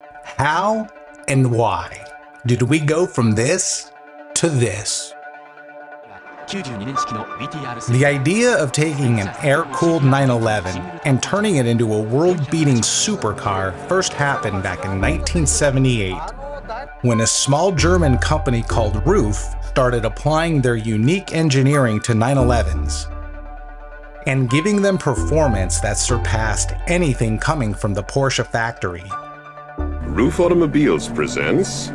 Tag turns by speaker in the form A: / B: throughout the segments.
A: How and why did we go from this to this? The idea of taking an air-cooled 911 and turning it into a world-beating supercar first happened back in 1978, when a small German company called RUF started applying their unique engineering to 911s and giving them performance that surpassed anything coming from the Porsche factory.
B: RUF Automobiles presents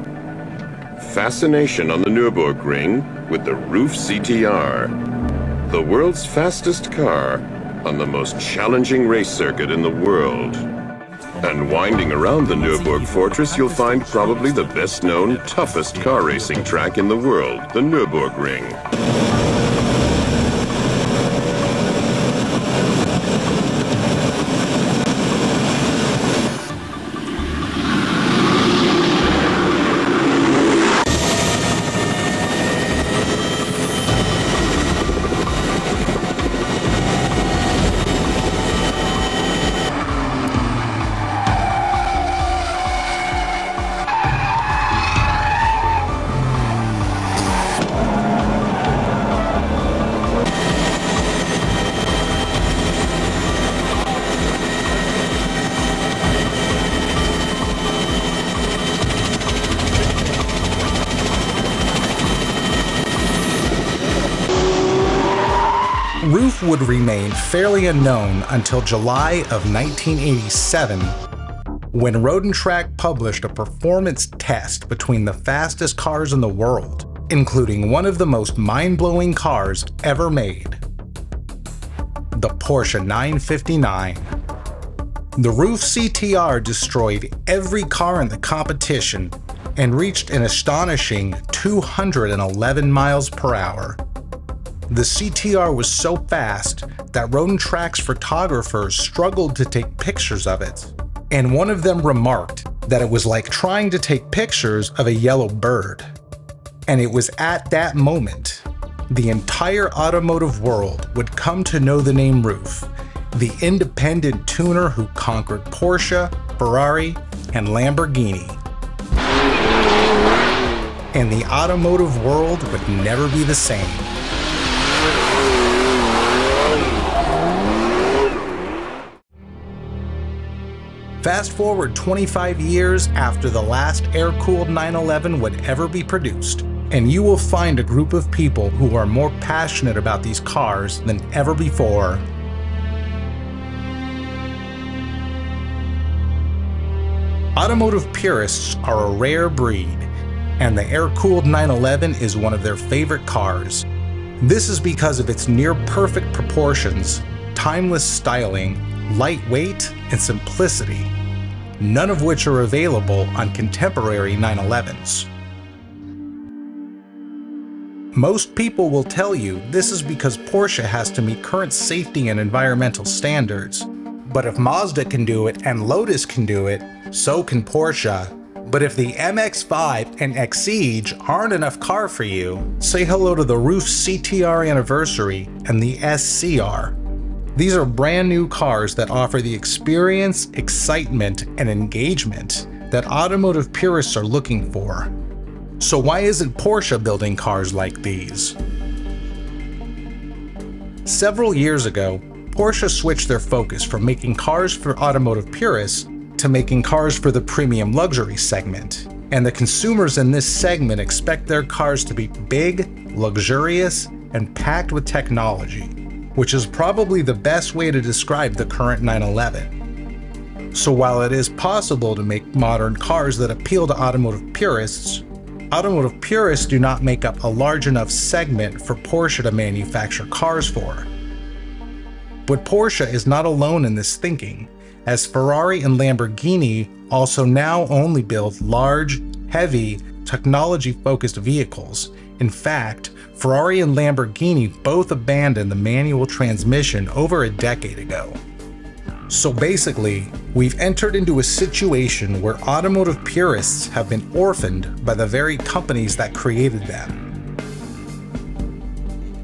B: Fascination on the Nurburgring with the RUF CTR, the world's fastest car on the most challenging race circuit in the world. And winding around the Nürburg Fortress, you'll find probably the best-known, toughest car racing track in the world, the Nurburgring.
A: RUF would remain fairly unknown until July of 1987, when Road & Track published a performance test between the fastest cars in the world, including one of the most mind-blowing cars ever made, the Porsche 959. The RUF CTR destroyed every car in the competition and reached an astonishing 211 miles per hour. The CTR was so fast that Road & Track's photographers struggled to take pictures of it, and one of them remarked that it was like trying to take pictures of a yellow bird. And it was at that moment the entire automotive world would come to know the name RUF, the independent tuner who conquered Porsche, Ferrari, and Lamborghini. And the automotive world would never be the same. Fast forward 25 years after the last air-cooled 911 would ever be produced, and you will find a group of people who are more passionate about these cars than ever before. Automotive purists are a rare breed, and the air-cooled 911 is one of their favorite cars. This is because of its near-perfect proportions, timeless styling, lightweight, and simplicity, none of which are available on contemporary 911s. Most people will tell you this is because Porsche has to meet current safety and environmental standards. But if Mazda can do it and Lotus can do it, so can Porsche. But if the MX-5 and Exige aren't enough car for you, say hello to the RUF CTR Anniversary and the SCR. These are brand new cars that offer the experience, excitement, and engagement that automotive purists are looking for. So why isn't Porsche building cars like these? Several years ago, Porsche switched their focus from making cars for automotive purists to making cars for the premium luxury segment. And the consumers in this segment expect their cars to be big, luxurious, and packed with technology, which is probably the best way to describe the current 911. So while it is possible to make modern cars that appeal to automotive purists do not make up a large enough segment for Porsche to manufacture cars for. But Porsche is not alone in this thinking, as Ferrari and Lamborghini also now only build large, heavy, technology-focused vehicles. In fact, Ferrari and Lamborghini both abandoned the manual transmission over a decade ago. So basically, we've entered into a situation where automotive purists have been orphaned by the very companies that created them.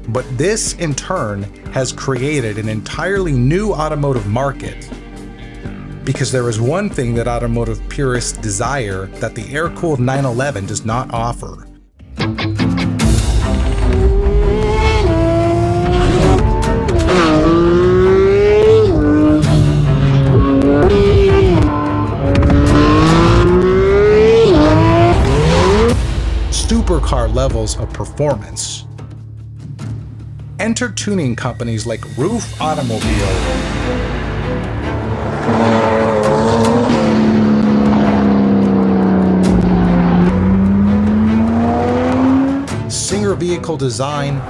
A: But this, in turn, has created an entirely new automotive market. because there is one thing that automotive purists desire that the air-cooled 911 does not offer. Supercar levels of performance. Enter tuning companies like RUF Automobile, Singer Vehicle Design,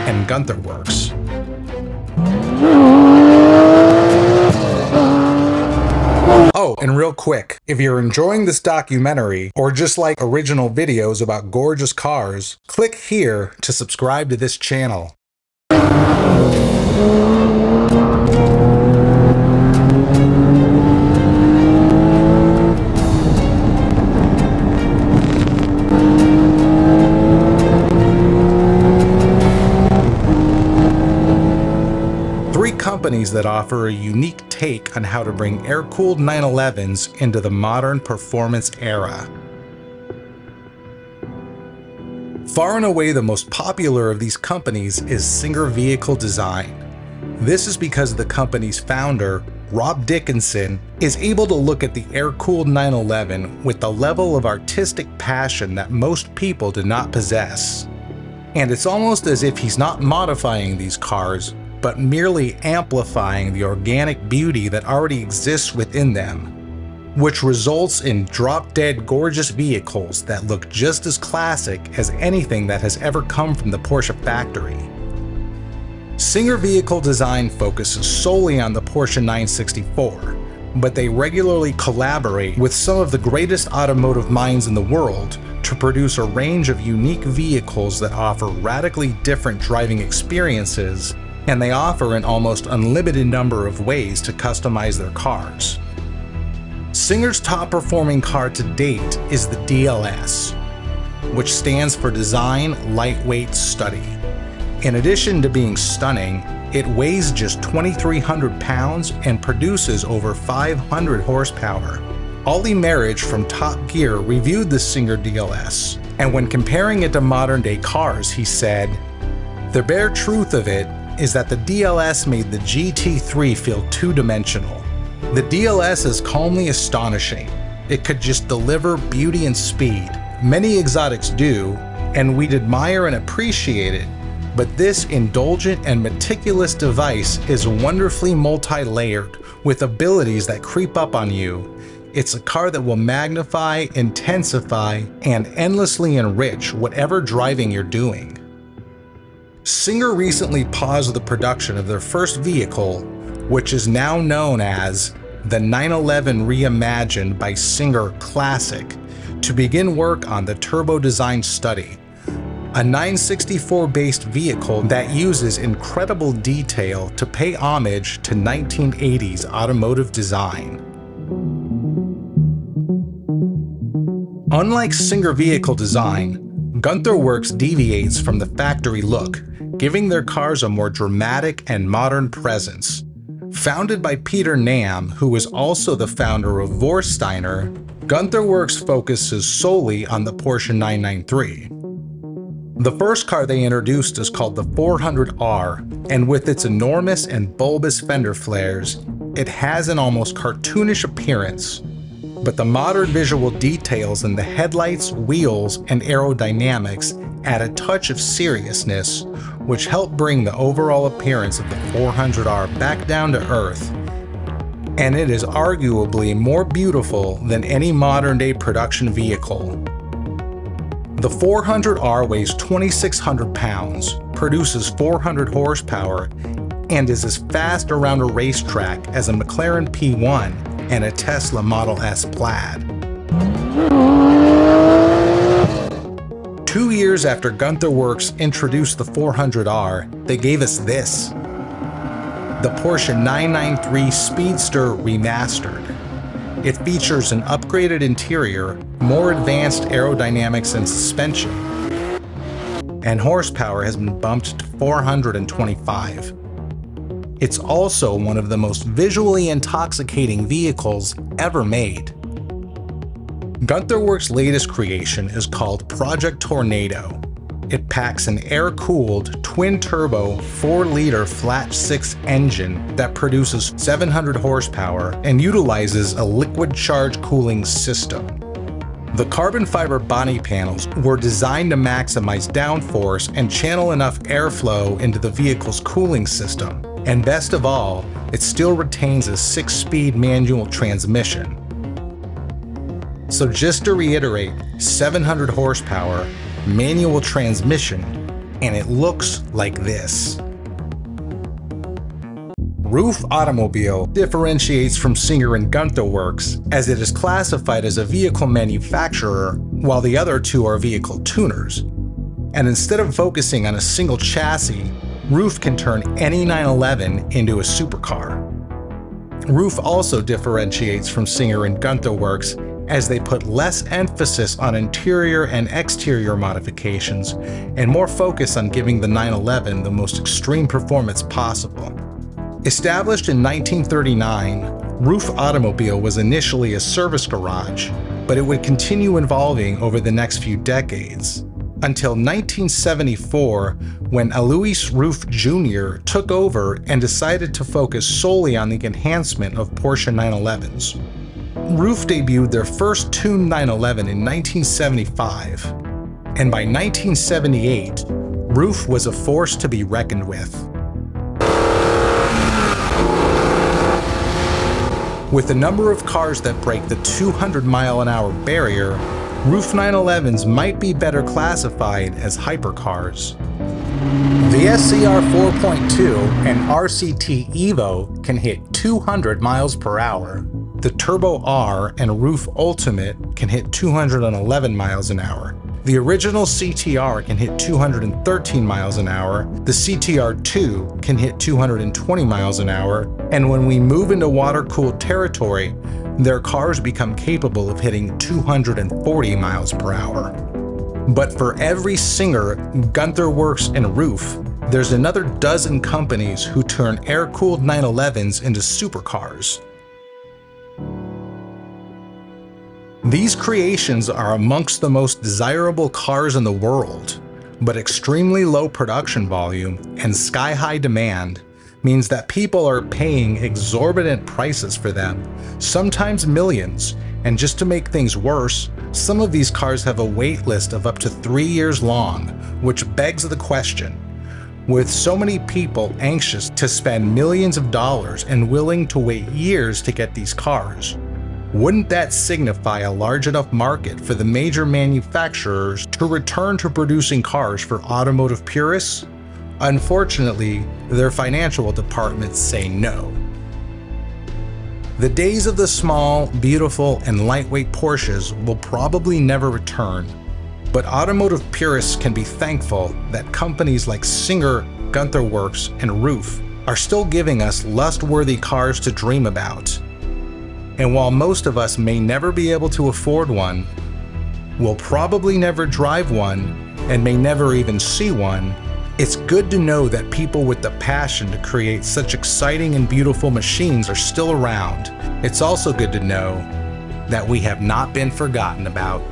A: and Gunther Werks. Oh, and real quick, if you're enjoying this documentary, or just like original videos about gorgeous cars, click here to subscribe to this channel. Companies that offer a unique take on how to bring air-cooled 911s into the modern performance era. Far and away the most popular of these companies is Singer Vehicle Design. This is because the company's founder, Rob Dickinson, is able to look at the air-cooled 911 with the level of artistic passion that most people do not possess. And it's almost as if he's not modifying these cars, but merely amplifying the organic beauty that already exists within them, which results in drop-dead gorgeous vehicles that look just as classic as anything that has ever come from the Porsche factory. Singer Vehicle Design focuses solely on the Porsche 964, but they regularly collaborate with some of the greatest automotive minds in the world to produce a range of unique vehicles that offer radically different driving experiences, and they offer an almost unlimited number of ways to customize their cars. Singer's top performing car to date is the DLS, which stands for Design Lightweight Study. In addition to being stunning, it weighs just 2,300 pounds and produces over 500 horsepower. Ollie Marriage from Top Gear reviewed the Singer DLS, and when comparing it to modern-day cars, he said, "The bare truth of it is that the DLS made the GT3 feel two-dimensional. The DLS is calmly astonishing. It could just deliver beauty and speed. Many exotics do, and we'd admire and appreciate it, but this indulgent and meticulous device is wonderfully multi-layered, with abilities that creep up on you. It's a car that will magnify, intensify, and endlessly enrich whatever driving you're doing." Singer recently paused the production of their first vehicle, which is now known as the 911 Reimagined by Singer Classic, to begin work on the Turbo Design Study, a 964-based vehicle that uses incredible detail to pay homage to 1980s automotive design. Unlike Singer Vehicle Design, Gunther Werks deviates from the factory look, giving their cars a more dramatic and modern presence. Founded by Peter Nam, who is also the founder of Vorsteiner, Gunther Werks focuses solely on the Porsche 993. The first car they introduced is called the 400R, and with its enormous and bulbous fender flares, it has an almost cartoonish appearance. But the modern visual details in the headlights, wheels, and aerodynamics add a touch of seriousness, which help bring the overall appearance of the 400R back down to earth. And it is arguably more beautiful than any modern-day production vehicle. The 400R weighs 2,600 pounds, produces 400 horsepower, and is as fast around a racetrack as a McLaren P1 and a Tesla Model S Plaid. 2 years after Gunther Werks introduced the 400R, they gave us this. The Porsche 993 Speedster Remastered. It features an upgraded interior, more advanced aerodynamics and suspension, and horsepower has been bumped to 425. It's also one of the most visually intoxicating vehicles ever made. Gunther Werks' latest creation is called Project Tornado. It packs an air-cooled, twin-turbo, 4-liter flat-6 engine that produces 700 horsepower and utilizes a liquid charge cooling system. The carbon fiber body panels were designed to maximize downforce and channel enough airflow into the vehicle's cooling system. And best of all, it still retains a 6-speed manual transmission. So just to reiterate, 700 horsepower, manual transmission, and it looks like this. RUF Automobile differentiates from Singer and Gunther Werks as it is classified as a vehicle manufacturer while the other two are vehicle tuners. And instead of focusing on a single chassis, RUF can turn any 911 into a supercar. RUF also differentiates from Singer and Gunther Werks as they put less emphasis on interior and exterior modifications and more focus on giving the 911 the most extreme performance possible. Established in 1939, RUF Automobile was initially a service garage, but it would continue evolving over the next few decades, until 1974 when Alois RUF Jr. took over and decided to focus solely on the enhancement of Porsche 911s. RUF debuted their first tuned 911 in 1975, and by 1978, RUF was a force to be reckoned with. With the number of cars that break the 200-mile-an-hour barrier, RUF 911s might be better classified as hypercars. The SCR 4.2 and RCT Evo can hit 200 miles per hour. The Turbo R and RUF Ultimate can hit 211 miles an hour. The original CTR can hit 213 miles an hour. The CTR2 can hit 220 miles an hour. And when we move into water-cooled territory, their cars become capable of hitting 240 miles per hour. But for every Singer, Gunther Werks, and RUF, there's another dozen companies who turn air-cooled 911s into supercars. These creations are amongst the most desirable cars in the world, but extremely low production volume and sky-high demand means that people are paying exorbitant prices for them, sometimes millions, and just to make things worse, some of these cars have a wait list of up to 3 years long, which begs the question, with so many people anxious to spend millions of dollars and willing to wait years to get these cars, wouldn't that signify a large enough market for the major manufacturers to return to producing cars for automotive purists? Unfortunately, their financial departments say no. The days of the small, beautiful, and lightweight Porsches will probably never return, but automotive purists can be thankful that companies like Singer, Gunther Werks, and RUF are still giving us lust-worthy cars to dream about. And while most of us may never be able to afford one, will probably never drive one, and may never even see one, it's good to know that people with the passion to create such exciting and beautiful machines are still around. It's also good to know that we have not been forgotten about.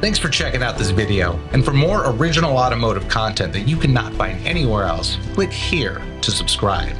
A: Thanks for checking out this video, and for more original automotive content that you cannot find anywhere else, click here to subscribe.